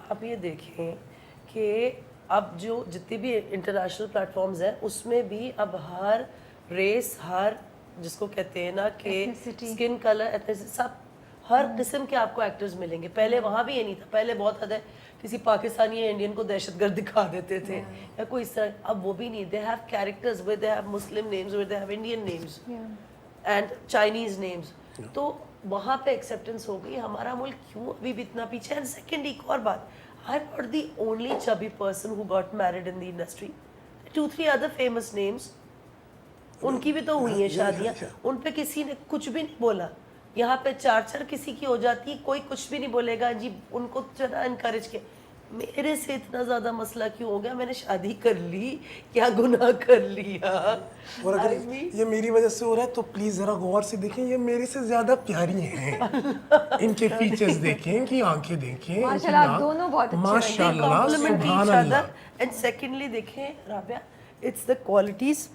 آپ یہ دیکھیں کہ اب جو جتنی بھی انٹرنیشنل پلیٹفارمز ہیں اس میں بھی اب ہر ریس، ہر جس کو کہتے ہیں نا کہ اسکن کلر، سب ہر قسم کے آپ کو ایکٹرز ملیں گے. پہلے وہاں بھی یہ نہیں تھا. پہلے بہت حد ہے کسی پاکستانی یا انڈین کو دہشت گرد دکھا دیتے تھے یا کوئی اس طرح. اب وہ بھی نہیں. They have characters where they have Muslim names, where they have Indian names and Chinese names. تو وہاں پہ ایکسیپٹنس ہو گئی. ہمارا ملک کیوں ابھی بھی اتنا پیچھے؟ اینڈ سیکنڈ ایک اور بات, I'm not the only chubby person who got married in the industry. 2-3 other famous names, ان کی بھی تو ہوئی ہیں شادیاں, ان پہ کسی نے کچھ بھی نہیں بولا. یہاں پہ 4 کسی کی ہو جاتی ہے, کوئی کچھ بھی نہیں بولے گا جی, ان کو ذرا انکریج کیا. میرے سے اتنا زیادہ مسئلہ کیوں ہو گیا؟ میں نے شادی کر لی, کیا گناہ کر لیا؟ اور اگر یہ میری وجہ سے ہو رہا ہے تو پلیز ذرا غور سے دیکھیں, یہ میرے سے زیادہ پیاری ہیں. ان کے فیچرز دیکھیں, ان کی آنکھیں دیکھیں, ماشاءاللہ آپ دونوں بہت اچھے ہیں. ماشاءاللہ سبحان اللہ. اینڈ سیکنڈلی دیکھیں Rabia, it's the qualities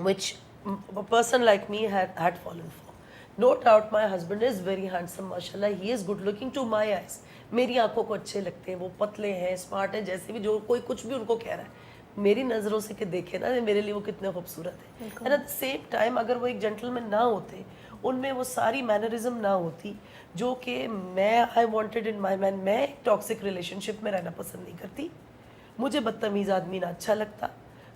which a person like me had fallen for. No doubt my husband is very handsome, mashallah, he is good looking to my eyes. میری آنکھوں کو اچھے لگتے ہیں, وہ پتلے ہیں, اسمارٹ ہیں, جیسے بھی جو کوئی کچھ بھی ان کو کہہ رہا ہے, میری نظروں سے کہ دیکھیں نا میرے لیے وہ کتنے خوبصورت ہیں. And at the same time اگر وہ ایک جینٹلمین نہ ہوتے, ان میں وہ ساری مینرزم نہ ہوتی جو کہ میں آئی وانٹیڈ ان مائی مین. میں ایک ٹاکسک ریلیشن شپ میں رہنا پسند نہیں کرتی. مجھے بدتمیز آدمی نہ اچھا لگتا,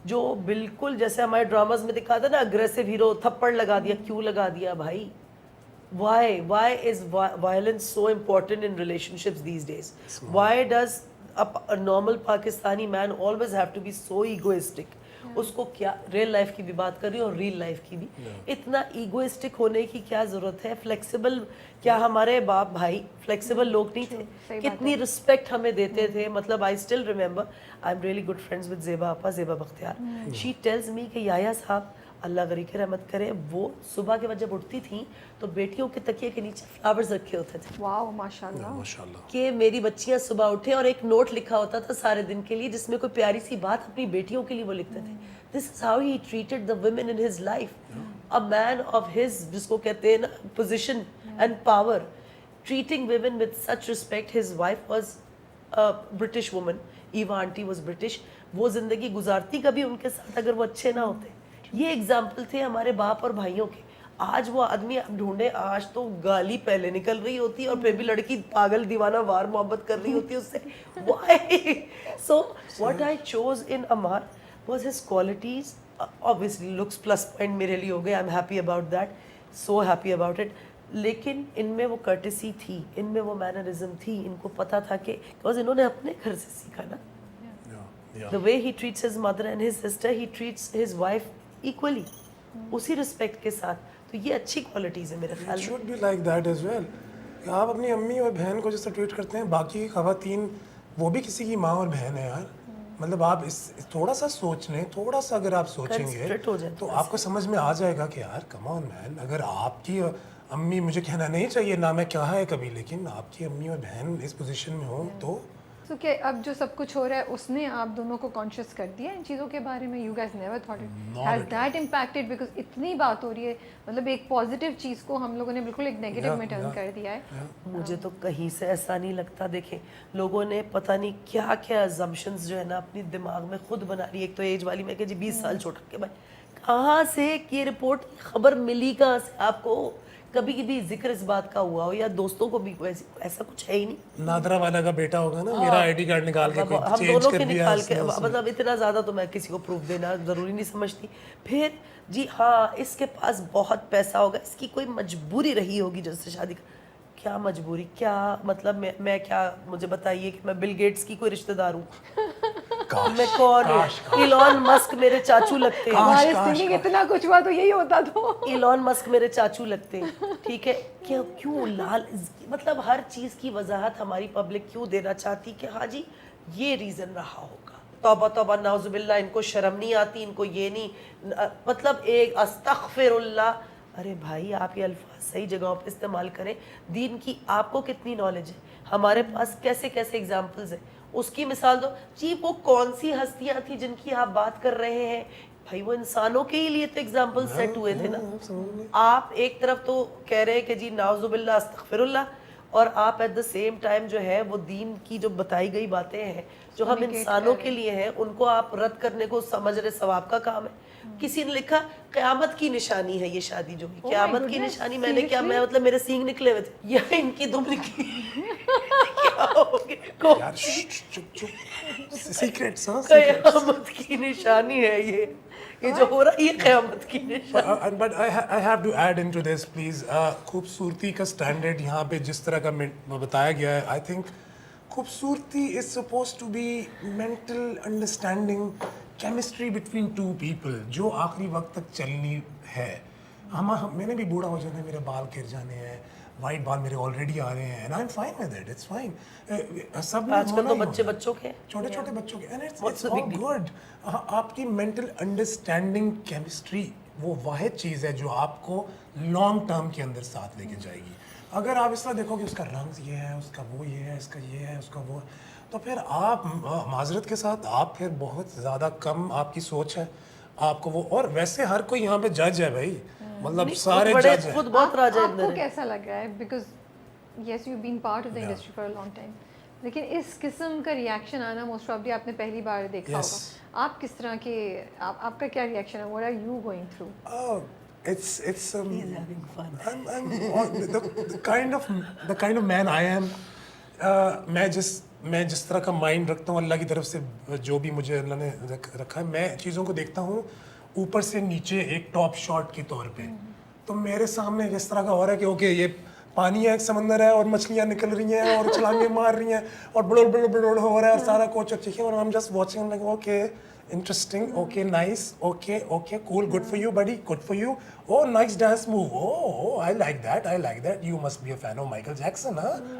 جو بالکل جیسے ہمارے ڈراماز میں دکھا تھا نا, اگریسو ہیرو, تھپڑ لگا دیا. کیوں لگا دیا بھائی؟ why is violence so important in relationships these days? Why does a normal Pakistani man always have to be so egoistic? اس کو کیا, ریئل لائف کی بھی بات کر رہی ہوں اور ریئل لائف کی بھی, اتنا ایگوئسٹک ہونے کی کیا ضرورت ہے؟ فلیکسیبل, کیا ہمارے باپ بھائی فلیکسیبل لوگ نہیں تھے؟ کتنی رسپیکٹ ہمیں دیتے تھے. مطلب I still remember, I am really good friends with Zeba apa, Zeba Bakhtiyar. She tells me کہ یحییٰ صاحب اللہ غریق رحمت کرے, وہ صبح کے وقت جب اٹھتی تھیں تو بیٹیوں کے تکیے کے نیچے فلاورز رکھے ہوتے تھے. واو ماشاءاللہ. کہ میری بچیاں صبح اٹھیں, اور ایک نوٹ لکھا ہوتا تھا سارے دن کے لیے جس میں کوئی پیاری سی بات اپنی بیٹیوں کے لیے وہ لکھتے تھے. This is how he treated the women in his life. A man of his, جس کو کہتے ہیں نا position and power, treating women with such respect. His wife was British woman, Eva aunty was British. وہ زندگی گزارتی کبھی ان کے ساتھ اگر وہ اچھے نہ ہوتے. یہ اگزامپل تھے ہمارے باپ اور بھائیوں کے. آج وہ آدمی آپ ڈھونڈے, آج تو گالی پہلے نکل رہی ہوتی ہے اور پھر بھی لڑکی پاگل دیوانہ وار محبت کر رہی ہوتی ہے اس سے. Why? So what I chose in Amar was his qualities. Obviously looks plus point میرے لیے ہو گئے. I'm happy about that, so happy about it. لیکن ان میں وہ courtesy تھی, ان میں وہ mannerism تھی. ان کو پتا تھا کہ because انہوں نے اپنے گھر سے سیکھا نا. The way he treats his mother and his sister, he treats his wife equally, اسی رسپیکٹ کے ساتھ. تو یہ اچھی کوالٹیز ہیں میرے خیال میں. should be like that as well. کہ آپ اپنی امی اور بہن کو جیسا ٹریٹ کرتے ہیں, باقی خواتین وہ بھی کسی کی ماں اور بہن ہے یار. مطلب آپ اس تھوڑا سا سوچ لیں, تھوڑا سا اگر آپ سوچیں گے تو آپ کو سمجھ میں آ جائے گا کہ یار کم آن مین, اگر آپ کی امی, مجھے کہنا نہیں چاہیے نہ میں کہا ہے کبھی, لیکن آپ کی امی اور بہن اس پوزیشن میں ہوں تو کہ اب جو سب کچھ ہو رہا ہے اس نے آپ دونوں کو کانشیس کر دیا ان چیزوں کے بارے میں. You guys never thought it has that impacted, because اتنی بات ہو رہی ہے. مطلب ایک پازیٹیو چیز کو ہم لوگوں نے بالکل ایک نیگیٹو میں ٹرن کر دیا ہے. مجھے تو کہیں سے ایسا نہیں لگتا. دیکھیں لوگوں نے پتہ نہیں کیا کیا assumptions جو ہے نا اپنی دماغ میں خود بنا لی. ایک تو ایج والی میں کہ جی 20 سال چھوٹا کے بھائی, کہاں سے یہ رپورٹ خبر ملی کہاں سے آپ کو؟ کبھی کبھی ذکر اس بات کا ہوا ہو یا دوستوں کو بھی, ایسا کچھ ہے ہی نہیں. نادرا والا کا بیٹا ہوگا نا, میرا آئی ڈی کارڈ نکال کے ہم دونوں کے نکال کے, مطلب اتنا زیادہ تو میں کسی کو پروف دینا ضروری نہیں سمجھتی. پھر جی ہاں اس کے پاس بہت پیسہ ہوگا, اس کی کوئی مجبوری رہی ہوگی جس سے شادی. کیا مجبوری؟ کیا مطلب میں کیا, مجھے بتائیے کہ میں بل گیٹس کی کوئی رشتہ دار ہوں؟ میں کون ہوں؟ ایلون مسک میرے چاچو لگتے ہیں. اتنا کچھ ہوا تو یہی ہوتا تو. ایلون مسک میرے چاچو لگتے ہیں, ٹھیک ہے. کیوں لال, مطلب ہر چیز کی وضاحت ہماری پبلک کیوں دینا چاہتی کہ ہاں جی یہ ریزن رہا ہوگا. توبہ توبہ نعوذ باللہ, ان کو شرم نہیں آتی, ان کو یہ نہیں, مطلب ایک استغفر اللہ. ارے بھائی آپ یہ الفاظ صحیح جگہوں پہ استعمال کریں. دین کی آپ کو کتنی نالج ہے؟ ہمارے پاس کیسے کیسے اگزامپلز ہیں, اس کی مثال دو. جی وہ کون سی ہستیاں تھیں جن کی آپ بات کر رہے ہیں؟ بھائی وہ انسانوں کے ہی لیے تو اگزامپل سیٹ ہوئے تھے نا. آپ ایک طرف تو کہہ رہے کہ جی نعوذ باللہ استغفر اللہ, اور آپ ایٹ دا سیم ٹائم جو ہے وہ دین کی جو بتائی گئی باتیں ہیں جو ہم انسانوں کے لیے ہیں ان کو آپ رد کرنے کو سمجھ رہے ثواب کا کام ہے. کسی نے لکھا قیامت کی نشانی ہے یہ شادی جو ہوئی, قیامت کی نشانی. میں نے کیا, میں مطلب میرے سینگ نکلے ہوئے تھے یا ان کی دم نکلی کیا ہو گیا, یار چپ چپ, سیکریٹس. قیامت کی نشانی ہے یہ جو ہو رہا ہے یہ قیامت کی نشانی. But I have to add in to this please. خوبصورتی کا اسٹینڈرڈ یہاں پہ جس طرح کا بتایا گیا ہے, آئی تھنک خوبصورتی is suppose to be mental understanding, chemistry between two people جو آخری وقت تک چلنی ہے. میں نے بھی بوڑھا ہو جانا ہے, میرے بال گر جانے ہیں, وائٹ بال میرے آلریڈی آ رہے ہیں, and I am fine with it, it's fine. سب آج کل تو بچوں کے چھوٹے چھوٹے بچوں کے, اینڈ اٹس آل گڈ. آپ کی مینٹل انڈرسٹینڈنگ کیمسٹری وہ واحد چیز ہے جو آپ کو لانگ ٹرم کے اندر ساتھ لے کے جائے گی. اگر آپ اس طرح دیکھو کہ اس کا رنگ یہ ہے, اس کا وہ یہ ہے, اس کا یہ ہے, اس کا وہ, تو پھر آپ معذرت کے ساتھ آپ پھر بہت زیادہ کم آپ کی سوچ ہے آپ کو وہ. اور ویسے ہر کوئی یہاں پہ جج ہے بھائی, مطلب سارے جج ہیں. خود بہت راجا آپ کو کیسا لگ رہا ہے, because yes you been part of the industry for a long time, لیکن اس قسم کا ریئیکشن آنا موسٹ پرابلی آپ نے پہلی بار دیکھا ہوگا. آپ کس طرح کے, آپ کا کیا ریئیکشن ہے, what are you going through? It's the kind of man I am. میں جس طرح کا مائنڈ رکھتا ہوں اللہ کی طرف سے, جو بھی مجھے اللہ نے رکھا ہے, میں چیزوں کو دیکھتا ہوں اوپر سے نیچے ایک ٹاپ شاٹ کے طور پہ. تو میرے سامنے جس طرح کا ہو رہا ہے کہ اوکے یہ پانی ہے, ایک سمندر ہے, اور مچھلیاں نکل رہی ہیں اور چھلانگیں مار رہی ہیں اور بڑوڑ بڑوڑ بڑوڑ ہو رہا ہے اور سارا کوچ اچھی ہے, اور ہم just watching like okay interesting, okay, nice, okay, cool, good for you buddy, good for you, oh nice dance move, oh I like that, you must be a fan of Michael Jackson, huh?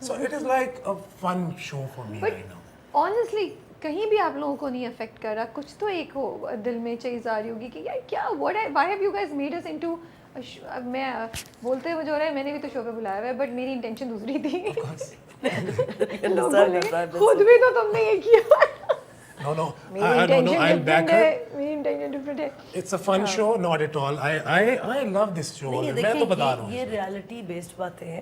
So it is like a fun show for me right now. Honestly کہیں بھی آپ لوگوں کو نہیں effect کر رہا, کچھ تو ایک ہو دل میں چیز آ رہی ہوگی کہ یار کیا, why have you guys made us into, میں بولتے ہوئے جو رہا ہے میں نے بھی تو شو پہ بلایا ہوا ہے, بٹ میری انٹینشن دوسری تھی. لوگ بولیں گے خود بھی تو تم نے یہ کیا. No, I'll back her. میری انٹینشن ڈفرینٹ ہے. It's a fun show, not at all. I love this show. میں تو بتا رہا ہوں یہ ریالٹی بیسڈ باتیں ہیں,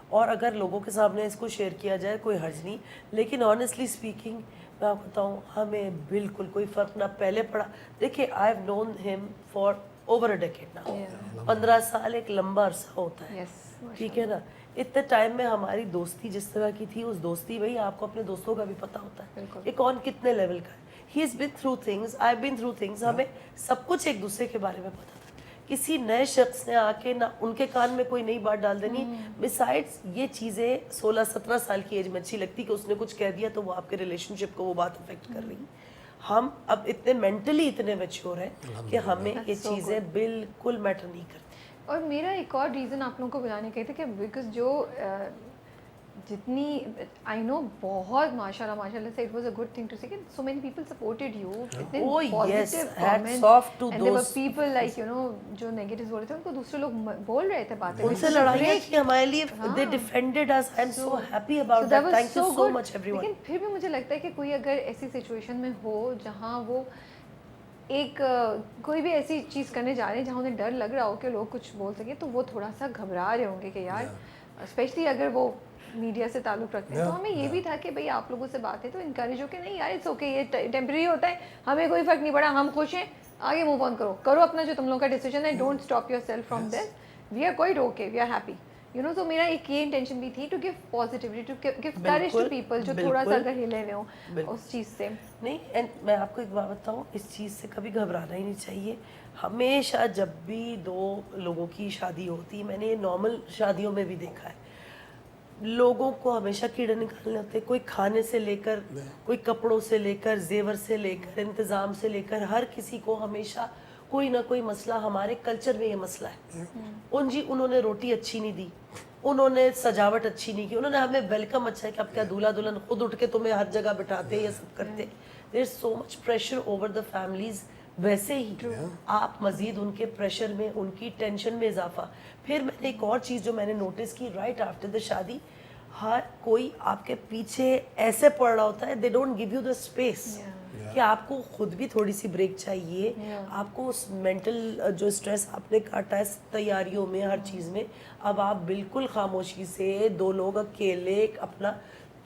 اور اگر لوگوں کے سامنے اس کو شیئر کیا جائے کوئی حرج نہیں, لیکن آنیسٹلی اسپیکنگ میں آپ کو بتاؤں ہمیں بالکل کوئی فرق نہ پہلے پڑا. دیکھیے آئی ہیو نون ہم فار اوور اے ڈیکیڈ نا, 15 سال ایک لمبا عرصہ ہوتا ہے, ٹھیک ہے نا. اتنے ٹائم میں ہماری دوستی جس طرح کی تھی, اس دوستی میں آپ کو اپنے دوستوں کا بھی پتہ ہوتا ہے کہ کون کتنے لیول کا ہے. He is been through things, I been through things. ہمیں سب کچھ ایک دوسرے کے بارے میں پتہ تھا. کسی نئے شخص نے آ کے نہ ان کے کان میں کوئی نئی بات ڈال دینی. بسائڈس یہ چیزیں 16-17 سال کی ایج میں اچھی لگتی کہ اس نے کچھ کہہ دیا تو وہ آپ کے ریلیشن شپ کو وہ بات افیکٹ کر رہی. ہم اب اتنے مینٹلی اتنے میچور ہیں کہ ہمیں یہ چیزیں بالکل میٹر نہیں کرتی. اور میرا ایک اور ریزن آپ لوگوں کو بتانے کا تھا کہ بیکاز جو جتنی آئی نو بہت ماشاء اللہ سے it was a good thing to see کہ so many people supported you, اتنے positive comments, people like you know جو نیگیٹیو بول رہے تھے ان کو دوسرے لوگ بول رہے تھے باتیں, ان سے لڑائیاں کی ہمارے لیے, they defended us. I'm so happy about that. Thank you so much everyone. لیکن پھر بھی مجھے لگتا ہے کہ کوئی اگر ایسی سچویشن میں ہو جہاں وہ ایک کوئی بھی ایسی چیز کرنے جا رہے ہیں جہاں انہیں ڈر لگ رہا ہو کہ لوگ کچھ بول سکیں, تو وہ تھوڑا سا گھبرا رہے ہوں گے کہ یار, اسپیشلی اگر وہ میڈیا سے تعلق رکھتے ہیں. تو ہمیں یہ بھی تھا کہ بھائی آپ لوگوں سے بات ہے تو انکریج ہو کہ نہیں یار اٹس اوکے, یہ ٹیمپریری ہوتا ہے, ہمیں کوئی فرق نہیں پڑا, ہم خوش ہیں, آگے موو آن کرو اپنا جو تم لوگوں کا ڈیسیجن ہے, don't stop yourself from this, we are quite okay, we are happy, you know. تو میرا ایک یہ انٹینشن بھی تھی to give positivity, to give courage to people جو تھوڑا سا اگر ہلے ہوئے ہوں اس چیز سے. نہیں, اینڈ میں آپ کو ایک بات بتاؤں, اس چیز سے کبھی گھبرانا ہی نہیں چاہیے. ہمیشہ جب بھی دو لوگوں کی شادی ہوتی, میں نے یہ نارمل شادیوں میں بھی دیکھا ہے, لوگوں کو ہمیشہ کیڑے نکالنے ہوتے, کوئی کھانے سے لے کر, کوئی کپڑوں سے لے کر, زیور سے لے کر, انتظام سے لے کر, ہر کسی کو ہمیشہ کوئی نہ کوئی مسئلہ. ہمارے کلچر میں یہ مسئلہ ہے, انہوں نے روٹی اچھی نہیں دی, انہوں نے سجاوٹ اچھی نہیں کی, انہوں نے ہمیں ویلکم اچھا ہے کہ اب کیا دولہا دلہن خود اٹھ کے تمہیں ہر جگہ بٹھاتے ہیں, یہ سب کرتے. دیر از سو مچ پریشر اوور دا فیملیز. ویسے ہی آپ مزید ان کے پریشر میں, ان کی ٹینشن میں اضافہ. پھر میں نے ایک اور چیز جو میں نے نوٹس کی, رائٹ آفٹر دا شادی ہر کوئی آپ کے پیچھے ایسے پڑ رہا ہوتا ہے, they don't give you the space. کہ آپ کو خود بھی تھوڑی سی بریک چاہیے. آپ کو اس مینٹل جو اسٹریس آپ نے کاٹا ہے تیاریوں میں ہر چیز میں, اب آپ بالکل خاموشی سے 2 لوگ اکیلے اپنا